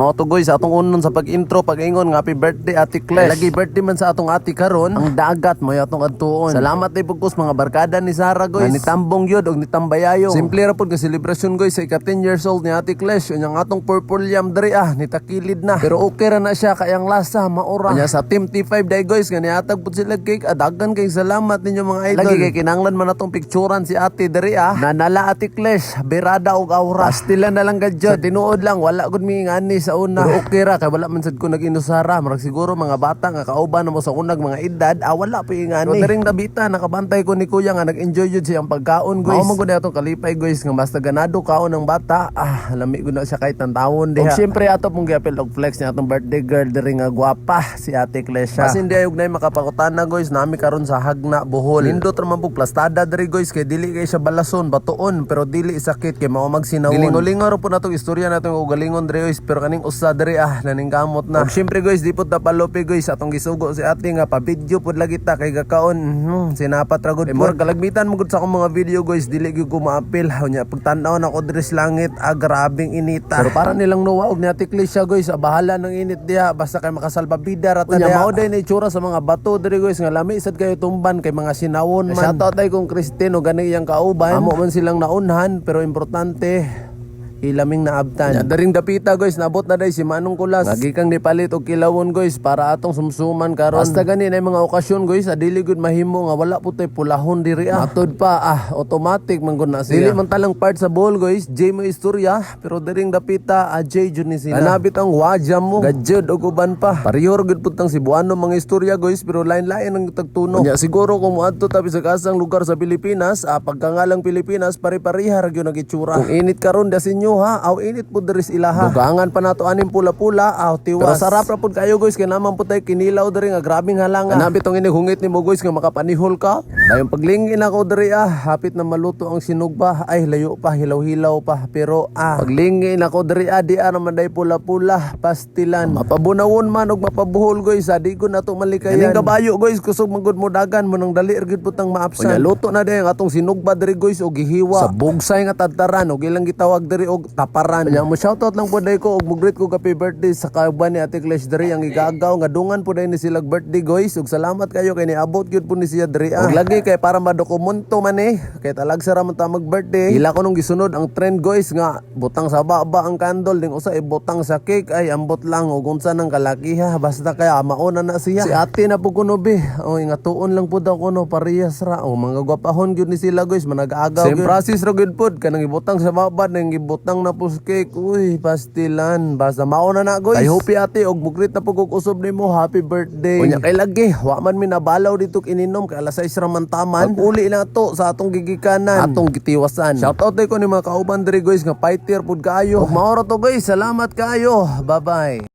Mao to guys atong unon sa pag-intro pag-ingon nga happy birthday Ate Clash. Lagi birthday man sa atong ate karon. Ang dagat mo atong adtuon. Salamat ay pugkos mga barkada ni Sarah guys. Nitambong yun og nitambayayo. Simple ra pud nga celebration guys sa ika 10 years old ni Ate Clash. Unyang atong purple yam diri nitakilid na. Pero okay ra na siya kayang lasa maura. Nya sa team T5 day guys nga niatag pud sila cake. Adagan kay salamat ninyo mga idol. Lagi kay kinanglan man atong picturean si ate diri Nanala Ate Clash berada og aura. Pastilan na lang gadyo. Tinuod lang wala gud mi ngani sa una. Pero okay ra kay wala man sad ko nag-inusara. Marag siguro mga bata nga kauban mo sa unag mga edad, wala pa ingani. Pero daring nabita nakabantay ko ni kuya nga nag-enjoy jud siyang pagkaon guys. Mao man gud atong kalipay guys nga basta ganado kaon ng bata. Lami gud na siya kahit tantawon diha. Og syempre ato pong giapil og flex ni atong birthday girl diri nga gwapa si Ate Clash. Kasi hindi ayog nay makapakutana guys nami karon sa Hagna Bohol. Nindot ra man pug plastada diri guys kay dili kay siya balason batuon pero dili sakit kay mao magsinawon. Gilingo-lingo ra po natong istorya natong ugalingon diri guys pero kaning usa diri naningkamot na. Og syempre guys di pud tapalopi guys atong gisugo si ate nga pa video pud lagi ta kay gakaon sinapat ra gud pud kalagmitan mo gud sa akong mga video guys dili gyud ko maapil nya pagtan-aw na ko diri sa langit grabing inita. Pero para nilang nuwa og ni Ate Clash guys bahala ng init diha basta kay makasalba bida ra ta diha. Mao day ni itsura sa mga bato diri guys nga lami sad kayo tumban kay mga sinawon man. Shoutout ay kung Kristino gani iyang kauban. Amo man silang naunhan pero importante ilaming naabtan. Daring dapita guys, nabot na day si Manong Kulas. Lagi kang nipalit og kilawon guys para atong sumsuman karon. Basta gani na mga okasyon guys, dili gud mahimo nga wala putay pulahon diri Matod pa automatic man gud na siya. Dili man talang part sa ball guys, J mo istorya, pero daring dapita J jud ni sila. Kanabit ang wajam mo. Gadjud og uban pa. Pareho gud putang Cebuano mga istorya guys, pero lain-lain ang tagtuno. Nya siguro kung moadto ta sa kasang lugar sa Pilipinas, pagkangalang Pilipinas pare-pareha ra gyud ang itsura. Kung init karon da sinyo aw init pud diri ilaha. Dugangan pa nato aning pula-pula, tiwas. Pero sarap ra pud kayo guys kay naman pud tay kinilaw diri nga grabing halangan. Kanabit tong inihungit nimo guys nga makapanihol ka. Dayon paglingin ako diri hapit na maluto ang sinugba. Ay layo pa hilaw-hilaw pa pero paglingin ako diri di naman day pula-pula pastilan. Mapabunawon man og mapabuhol guys di ko nato malikayan. Kaning kabayo guys kusog magud mo dagan mo nang dali gid putang maapsan. Luto na day ang atong sinugba diri guys og gihiwa sa bugsay nga tadtaran og ilang gitawag diri og taparan. Nya mo shoutout lang po day ko og mugreet ko happy birthday sa kauban ni Ate Clash diri ang igagaw nga dungan po day ni sila birthday guys ug salamat kayo kay niabot gyud po ni siya diri og lagi kay para madokumento man kay talagsa ra man ta mag birthday. Ila ko nung gisunod ang trend guys nga butang sa baba ang candle ding usa ibutang sa cake ay ambot lang og unsa nang kalakiha basta kaya mauna na siya. Si ate na po kuno be nga tuon lang pud ako no parehas ra mga gwapahon gyud ni sila guys manag-agaw gyud. Same process ra gyud pud kanang ibutang sa baba nang ibutang na po cake. Uy, pastilan. Basta mauna na guys. I hope ate og mugrit na pug usob nimo. Happy birthday. Unya kay lagi, wa man mi nabalaw dito ininom kay alas 6 ra man taman. Uli na to sa atong gigikanan, atong gitiwasan. Shoutout ko ni mga kauban diri guys nga fighter pud kaayo. Ug maoro to guys. Salamat kaayo. Bye-bye.